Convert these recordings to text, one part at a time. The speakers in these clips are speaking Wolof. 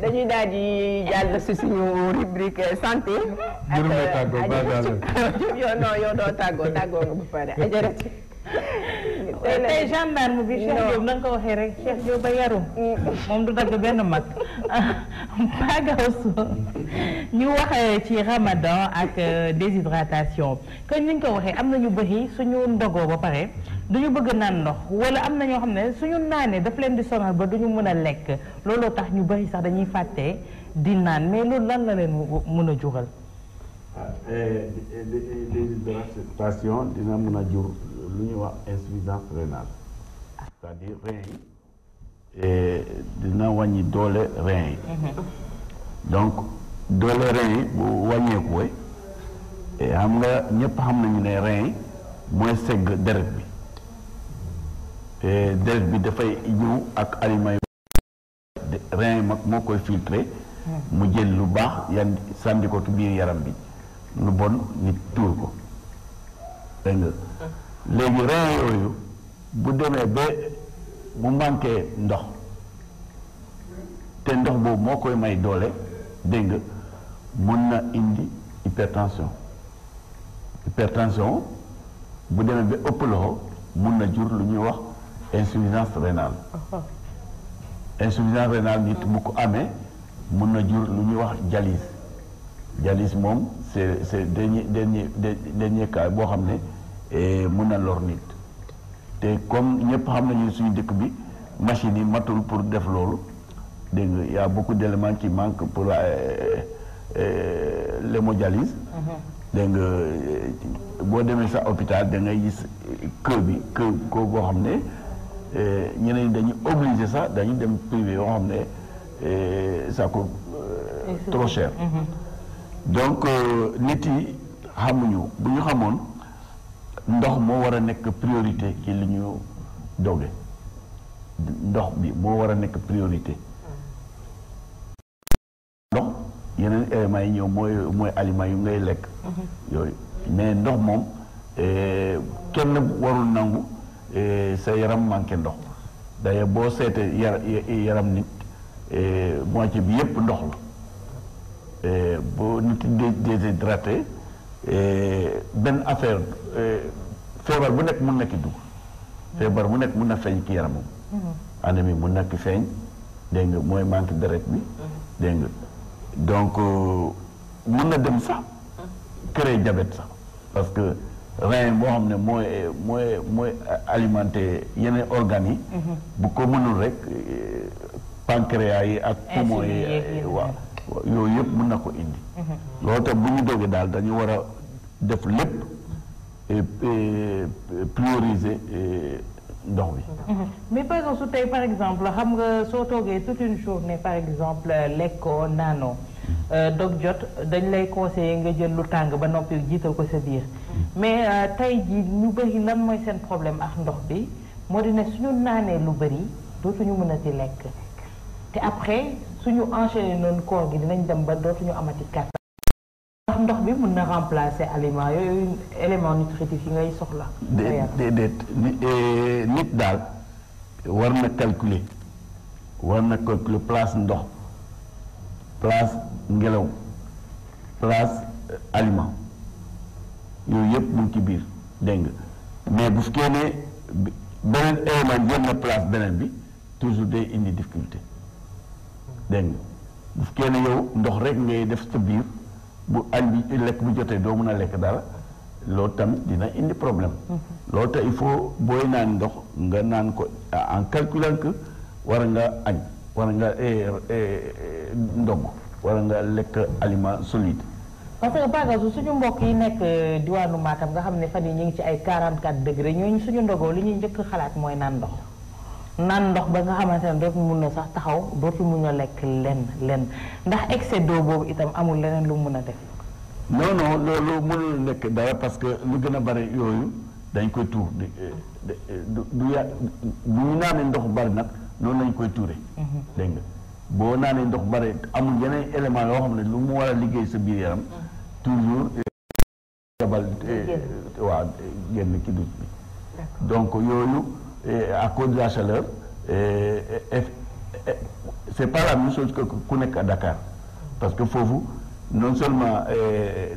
dañuy daal di jàll si suñu rubrique santé. yow doo tàggoo nga ba pare ajarati. tey gendarme bi Cheikh Diop na nga ko waxee rek Cheikh Diop ba yarum moom du dagg benn mag Pagaouso ñu wax ci Ramadan ak déshydratation kon ni nga ko waxee am na ñu bëri suñu ndogoo ba pare duñu bëgg naan ndox wala am na ñoo xam ne suñu naanee daf leen di sonal ba duñu mën a lekk looloo tax ñu bëri sax dañuy fàtte di naan mais loolu lan la leen mën a jural. déshydratation dina mën a jur lu ñuy wax insuffisance rénale c'est-à-dire rein yi dina wàññi doole rein yi donc doole rein yi bu wàññeeku xam nga ñëpp xam nañu ne rein yi mooy segg deret bi deret bi dafay ñëw ak aliments yi rein yi mag moo koy filtré mu jël lu baax yan sànni ko ci biir yaram bi lu bon nit tuur ko dégg nga léegi rein yooyu bu demee ba mu manqué ndox te ndox boobu moo koy may doole dégg nga mun na indi hypertension bu demee ba ëpp loxo mun na jur lu ñuy wax insuffisance rénale nit bu ko amee mun na jur lu ñuy wax dialyse moom c'est dernier cas boo xam ne mun na lor nit te comme ñëpp xam nañu suñu dëkk bi machine yi matul pour def loolu dégg nga y a beaucoup d'éléments qui manquent pour l'hémodialyse dégg nga boo demee sa hôpital da ngay gis kër boo xam ne ñeneen ñi dañuy obligé sax dañuy dem privé yoo xam ne ça coûte trop cher donc nit yi xamuñu bu ñu xamoon ndox moo war a nekk priorité ci li ñu doge ndox bi moo war a nekk priorité ndox yeneen éléments yi ñëw mooy aliments yu ngay lekk yooyu mais ndox moom kenn warul nangu sa yaram manqué ndox d'ailleurs boo seetee yaram nit moitié bi yépp ndox la boo nit déshydraté benn affaire feebar bu nekk mun na ki dugg feebar bu nekk mun na feeñ ki yaramam anémie mun na ki feeñ dégg nga mooy manque deret bi dégg nga donc mun na dem sax créer diabète sax parce que rein boo xam ne mooy alimenter yeneen organes yi bu ko mënul rek pancréas yi ak poumon yi waaw yooyu yëpp mën na ko indi loolu tax bu ñu dogee daal dañu war a def lépp prioriser ndox bi mais par exemple su tey par exemple xam nga soo toogee toute une journée par exemple lekkoo naanoo dog jot dañ lay conseiller nga jël lu tàng ba noppi jiital ko sa biir mais tey ji ñu bëri lan mooy seen problème ak ndox bi moo di ne suñu naanee lu bëri dootuñu mën a ci lekk te après suñu enchaîné noonu koor gi dinañ dem ba dootuñu amati kàttan ndax ndox bi mën na remplacer aliments yooyu éléments nutritifs yi ngay soxla déedéet nit daal war na calculer place ndox place ngelaw place aliment yooyu yëpp mu ngi ci biir dégg nga mais bu fekkee ne beneen élément jël na place beneen bi toujours day indi difficulté dégg nga bu fekkee ne yow ndox rek ngay def sa biir bu añ bi lekk bu jotee doo mën a lekk dara loolu tamit dina indi problème loolu tax il faut booy naan ndox nga naan ko en calculant que war nga añ war nga ndogg war nga lekk aliment solide parce que par exemple suñu mbokk yi nekk diwaanu Matam nga xam ne fan yi ñu ngi ci ay 44 degré ñooñu suñu ndogoo li ñuy njëkk xalaat mooy naan ndox ba nga xamante ne dootu mun na sax taxaw dootu mun a lekk lenn ndax excès d'eau boobu itam amul leneen lu mun a def non loolu mënul nekk dara parce que lu gën a bari yooyu dañ koy tuur bu ñu naanee ndox bari nag noonu lañ koy tuure dégg nga boo naanee ndox bari amul yeneen élément yoo xam ne lu mu war a liggéey sa biir yaram toujours jabal waaw génn ki dut bi donc yooyu à cause de la chaleur c'est pas la même chose que ku nekk à Dakar parce que foofu non seulement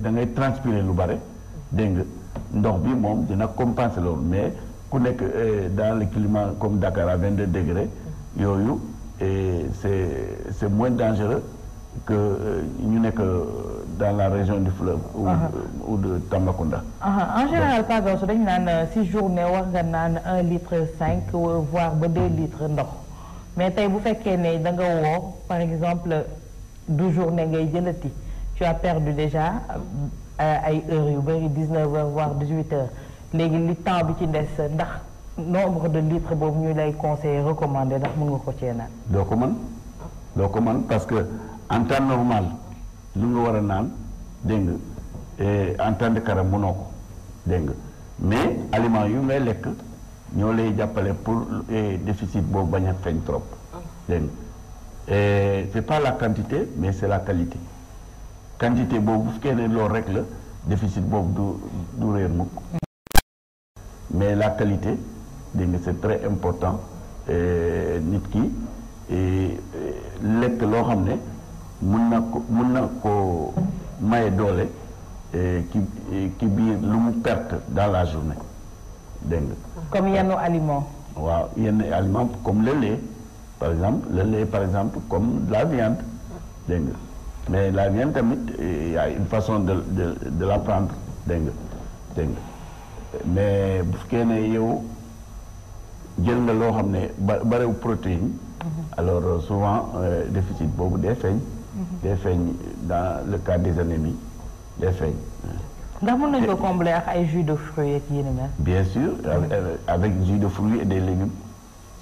da ngay transpirer lu bare dégg nga ndox bi moom dina compenser loolu mais ku nekk dans le climat comme Dakar à 22 degrés yooyu c'est moins dangereux que ñu nekk dans la région du fleuve ou de Tambacounda. En général par exemple dañu naan si journée war nga naan 1,5 litre voire ba 2 litres ndox mais tey bu fekkee ne da nga woo par exemple du journée ngay jëlati tu as perdu déjà ay heures yu bëri 19 heures voire 18 heures léegi li temps bi ci des ndax nombre de litres boobu ñu lay conseiller recommander ndax mën nga ko cee naan. doo ko mën parce que en temps normal lu nga war a naan dégg nga en temps de carême mënoo ko dégg nga mais aliments yu ngay lekk ñoo lay jàppale pour déficit boobu bañ a feeñ trop dégg nga c'est pas la quantité mais c'est la qualité quantité boobu bu fekkee ne loolu rek la déficit boobu du réer mukk mais la qualité dégg nga c'est très important nit ki lekk loo xam ne mun na ko maye doole ki biir lu mu perte dans la journée dégg nga. comme yenn aliments. waaw yenn aliments comme le lait par exemple comme la viande dégg nga mais la viande tamit y a une façon de la prendre dégg nga mais bu fekkee ne yow jël nga loo xam ne bariwul protéine. alors souvent déficit boobu day feeñ. day feeñ dans le cas des anémies day feeñ. ndax mën nañu ko combler ak ay jus de fruits ak yi ni mel. bien sûr avec jus de fruits et des légumes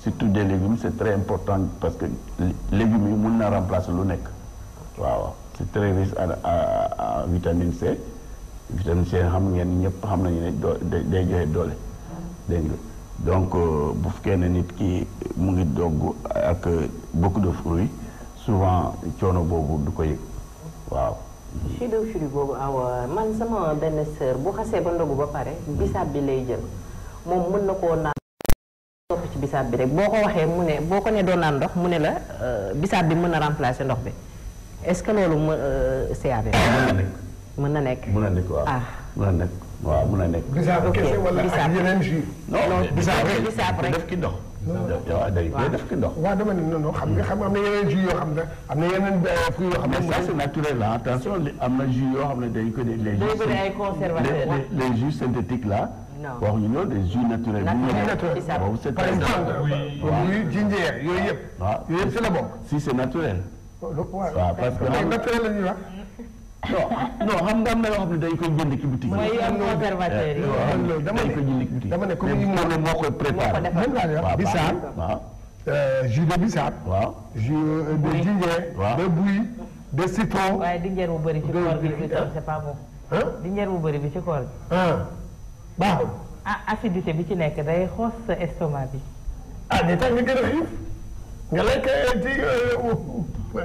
surtout des légumes c'est très important parce que légumes yi mën na remplacer lu nekk. waaw c'est très riche à vitamine C vitamine C xam ngeen ñëpp xam nañu ne day joxe doole dégg nga donc bu fekkee ne nit ki mu ngi dogg ak beaucoup de fruits souvent coono boobu du ko yëg waaw. jus de fruits boobu man sama benn sœur bu xasee ba ndogu ba pare bisaab bi lay jël moom mën na koo naan topp ci bisaab bi rek boo ko waxee mu ne boo ko ne doo naan ndox mu ne la bisaab bi mën na remplacer ndox bi est-ce que loolu c'est avec. mën na nekk mën na nekk waaw. mën na nekk waaw mën na nekk. bisaab kese wala ak yeneen jus. non bisaab rek def ki ndox. waaw day koy def ki ndox. waaw dama ne non xam nga am na yeneen jus yoo xam ne am na yeneen fruits yoo xam ne. mais ça c'est naturel là attention am na jus yoo xam ne dañu ko ay conservateurs les jus synthétiques là. non wax ñu ñëw des jus naturels. boobu c'est par exemple jinjeer yooyu yëpp. waaw yooyu yëpp c'est la bokk. si c'est naturel. waaw parce que naturel la ñuy wax. non xam nga am na yoo xam ne dañ koy jënd ci boutique. mooy yoon conservateur yi. waaw dañ koy jënd ci boutique. dama ne comme ni moo koy préparé. moom laa lay wax bisaab. waaw jus de bisaab. waaw jus de jinjeer. waaw de buy de citron. waaye dinjeer bu bëri ci koor gi c'est pas bon. dinjeer bu bëri bi ci koor gi. baaxul. acidité bi ci nekk day xoos sa estomac bi. day tax nga gën a xiif nga lekk ci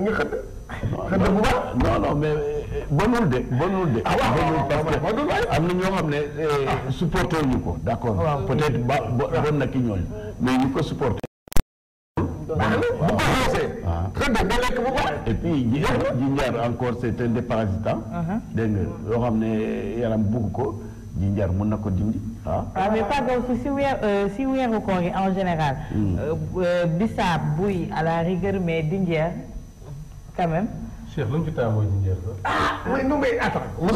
nga xëdd. xëdd bu baax. non mais bonul de. waaw parce que am na ñoo xam ne supporté ñu ko d'accord. peut-être bon na ki ñooñu mais ñu ko supporté. baax na bu ko xoosee. xëdd nga lekk bu baax. et puis jinjar encore c'est un déparasitant. dégg nga yoo xam ne yaram bugg ko jinjar mën na ko dindi mais par contre si weeru koor yi en général. bisaab buy à la rigueur mais dinjeer quand même. Cheikh lu mu ci taamoo jinjeer la. mais non mais attends mosoo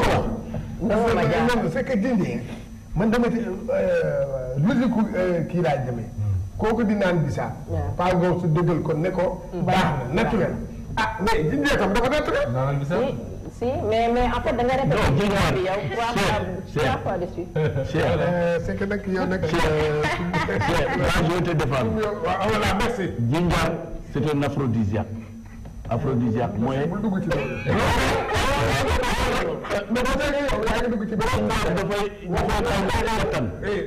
wax. c'est que jinjeer man dama ci logique kii laay demee. kooku di naan bisaab. par exemple su dëggal ko ne ko. baax na naturel. mais jinjeer tam dafa naturel. naanal bisaab. si mais en fait da nga répété jinjeer bi yow 3 fois de suite. c'est que nag yow nag. je vais te défendre. voilà merci. Jinjar c'est un aphrodisiaque. Aphrodisiaque mooy. bul dugg ci loolu. mais boo déggee yow yaa ngi dugg ci benn. dafay kattan.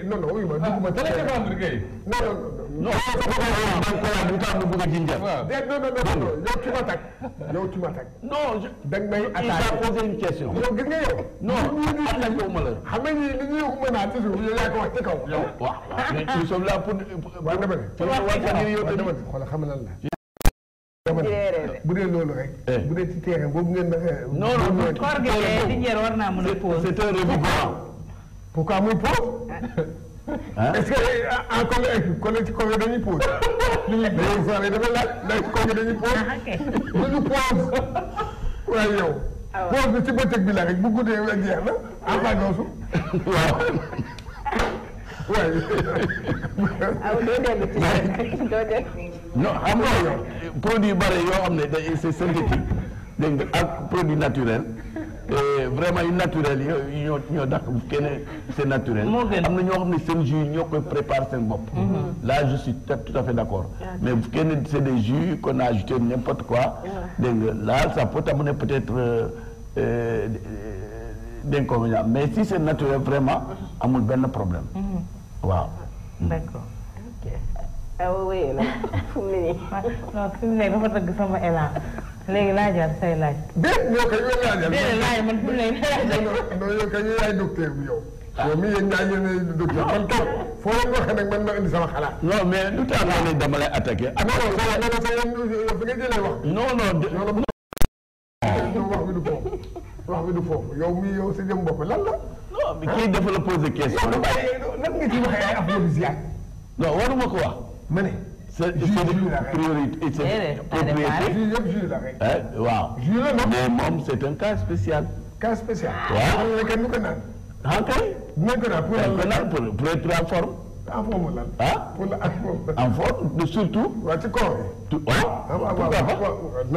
non non oui ma dugg ma. da lay défendre kay. non bu tax nga bëgg a jinjar. non yow ci ma tag. yow ci ma tag. non da nga may il t'a posé une question. yow gis nga yow. non attaqué wu ma la. xam nga ni li ñuy mën a ci suuf yow yaa ko wax ci kaw. waaw mais nous sommes là pour. waaw dama ne. xoolal xam na lan la. bu dee loolu rek. bu dee ci terrain boobu ngeen non non koor gi di njëriñ war naa mën a pause. c'est un rébut. pourquoi muy pause. est-ce que en collège ci koor dañuy pause. li ñuy dañuy soirée dafa laaj ndax ci koor dañuy pause. lu ñu pause. waaye yow. pause bi ci bëccëg bi la rek bu guddee jeex na avant goosu. waaw. waaye. doo dellu ci doo dellu. non xam nga produit yu bare yoo xam ne c'est synthétique dégg nga ak produit naturel vraiment yu naturel yi ñoo dàq bu kenn c'est naturel. am na ñoo xam ne seen jus ñoo koy préparer seen bopp. là je suis tout à fait d'accord. mais bu kenn c'est des jus qu'on a ajouté n'importe quoi. dégg nga là ça peut amener peut-être d'inconvénients mais si c'est naturel vraiment amul benn problème. waaw. d'accord. oui la fu mu ne nii. non fi mu ne dafa dëgg sama élan léegi laajal say laaj. déet ñoo koy yow laajal. déedéet laaj man fi mu ne nii. non yow kay yaay docteur bi yow. yow mii yéen ñaa ngeen docteur man kay foo leen waxee nag man ma indi sama xalaat. non mais lu tax nga ne dama lay attaqué. non non sa yow fi nga jëlee wax. non non. wax bi du foofu. wax bi du foofu yow mii yow sa jëm bopp lan la. non mais kii dafa la poser question. nan nga ci waxee ay aphrodisiaque. non waruma ko wax. ma ne. c'est priorité c'est propriété. jus yëpp jus la rek. waaw. jus la non mais moom c'est un cas spécial. cas spécial. waaw xam nga kenn du ko naan. ah kay. dinañ ko naan pour être en forme. en forme lan. ah pour la en forme surtout. waaw ci corps bi. waaw pourquoi pas.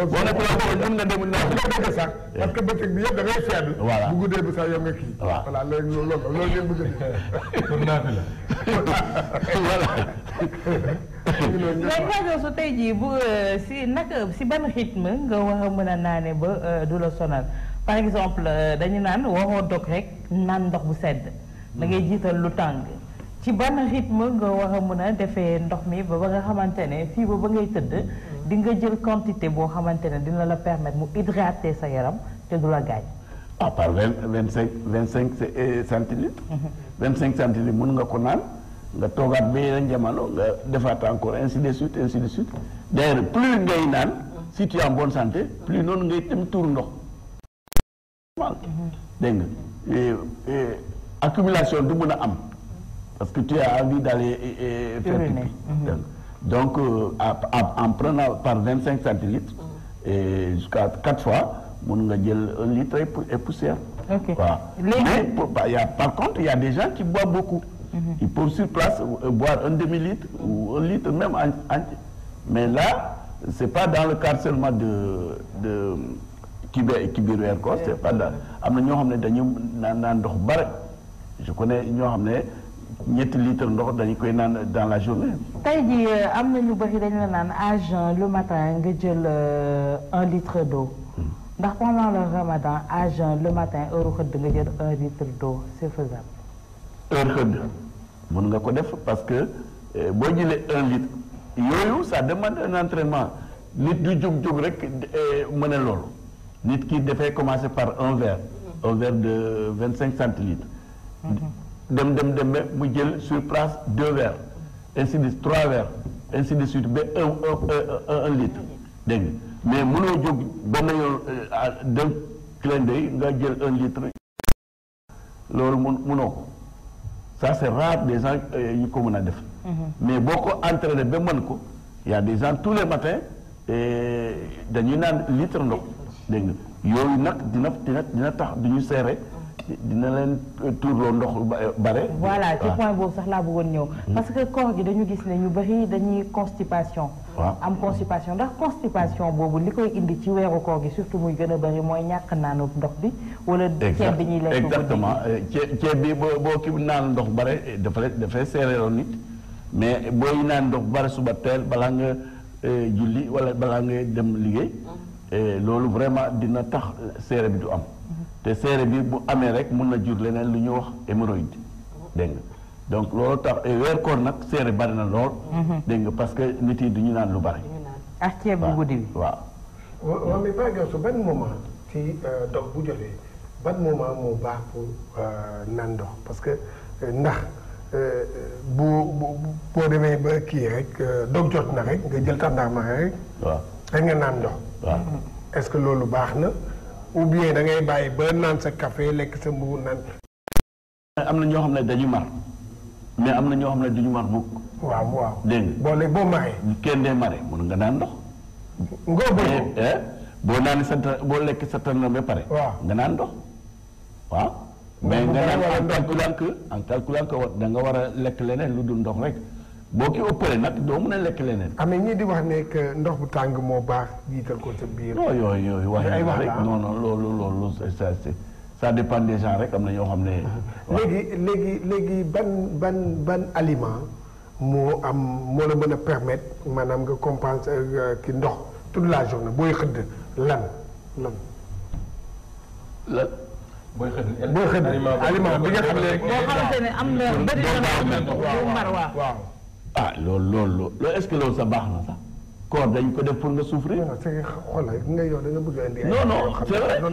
boo nekkul en forme mën nga dem naa sax parce que bëccëg bi yëpp da ngay faible. voilà bu guddee bi sax yow nga kii. waaw voilà léegi loolu ngeen bëgg a pour naata la. voilà. mais rajo su tey jii bu si naka si ban rythme nga war a mën a naane ba du la sonal par exemple dañu naan waroo dog rek naan ndox bu sedd da ngay jiital lu tàng ci ban rythme nga war a mën a defee ndox mi ba nga xamante ne fii ba ngay tëdd di nga jël quantité boo xamante ne dina la permettre mu hydrater sa yaram te du la gaañ. à part 25 centilitres. 25 centilitres mën nga ko naan. nga toogaat ba yeneen jamono nga defaat encore ainsi de suite d'ailleurs plus ngay naan si tu es en bonne santé plus noonu ngay dem tuur ndox dégg nga accumulation du mën a am parce que tu as envie d'aller faire pipi donc en prenant par 25 centilitres et jusqu'à 4 fois mën nga jël 1 litre et poussière. waaw mais par contre il y a des gens qui boivent beaucoup. Il peut sur place boire un demi-litre ou 1 litre même entier. Mais là, c'est pas dans le cadre seulement de kibiru weeru koor, c'est pas dans am na ñoo xam ne dañu naan ndox bare. Je connais ñoo xam ne ñetti litre ndox dañu koy naan dans la journée. tey jii am na ñu bëri dañu la naan à jeun le matin nga jël 1 litre d'eau. ndax pendant le ramadan à jeun le matin heure xëdd nga jël 1 litre d'eau c'est faisable. heure xëdd mën nga ko def parce que boo jëlee 1 litre yooyu ça demande un entraînement nit du jóg rek mën a loolu nit ki dafay commencer par un verre de 25 centilitres dem ba mu jël sur place 2 verres ainsi de suite 3 verres ainsi de suite ba un litre dégg nga mais mënoo jóg benn yoon d'un clin d'œil nga jël 1 litre loolu mënoo ko. Ça c'est rare des gens yu ko mën a def. mais boo ko entraîné ba mën ko y a des gens tous les matins dañuy naan litre ndox dégg nga yooyu nag dina tax du ñu seere dina leen tuurloo ndox bare. voilà ci point boobu sax laa bëggoon ñëw. parce que koor gi dañu gis ne ñu bari dañuy constipation. waaw am constipation ndax constipation boobu li koy indi ci weeru koor gi surtout muy gën a bari mooy ñàkk naanu ndox bi. wala ceeb bi ñuy lekk exactement ceeb bi boo ki naan ndox bare dafay seereeloo nit mais booy naan ndox bare suba teel balaa nga julli wala balaa nga dem liggéey loolu vraiment dina tax seere bi du am. te seere bi bu amee rek mun na jur leneen lu ñuy wax hémorroïde dégg nga donc loolu tax weer koor nag seere bari na lool. dégg nga parce que nit yi du ñu naan lu bari. ak ceeb bu guddi bi waaw. waaw mais par exemple ban moment ci dog bu jotee ban moment moo baax pour naan ndox parce que ndax boo demee ba kii rek dog jot na rek nga jël tàndarma rek. waaw da nga naan ndox. waaw est-ce que loolu baax na ou bien da ngay bàyyi ba naan sa café lekk sa mbubu naan. am na ñoo xam ne dañu mar mais am na ñoo xam ne duñu mar mukk. waaw waaw. dégg nga boo léegi boo maree. kenn dee mare mun nga naan ndox. ngoo bëri boo naan boo lekk sa tànn ba pare. waaw nga naan ndox waaw. mais nga naan en calculant que da nga war a lekk leneen lu dul ndox rek boo ki ëppalee nag doo mën a lekk leneen. am na ñii di wax ne que ndox bu tàng moo baax jiital ko sa biir. non yooyu wax rek non loolu ça dépend des gens rek am na ñoo xam ne. léegi ban aliment moo la mën a permettre maanaam nga compenser ki ndox toute la journée booy xëdd lan. booy xëdd aliment bi nga xam ne. boo xamante ne am na bëri na mar waaw. ah loolu est-ce que loolu sa baax na sax koor dañ ko def pour nga souffrir. non c'est que xoolal nga yow da nga bëgg a indi. non c'est vrai non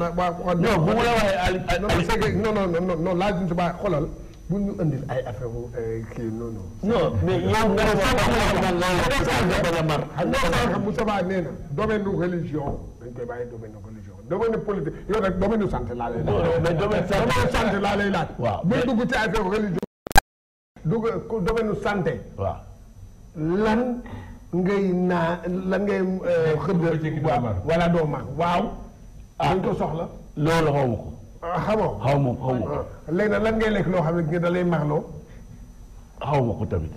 bu ma la waxee non laaj ñu si baax xoolal bu ñu indil ay affaire kii non mais yow nga ne bu sabaa nee na domaine religion dañ koy bàyyi domaine religion domaine politique yow nag domaine santé laa lay laaj. mais domaine santé laa lay laaj. waaw bu dugg ci affaire religion. dugg domaine santé. waaw. lan ngay xëdd. wala doo mar waaw. dañ ko soxla. loolu xaw ma ko. xamoo. xaw ma ko. léegi nag lan ngay lekk loo xam ne da lay marloo. xaw ma ko tamit.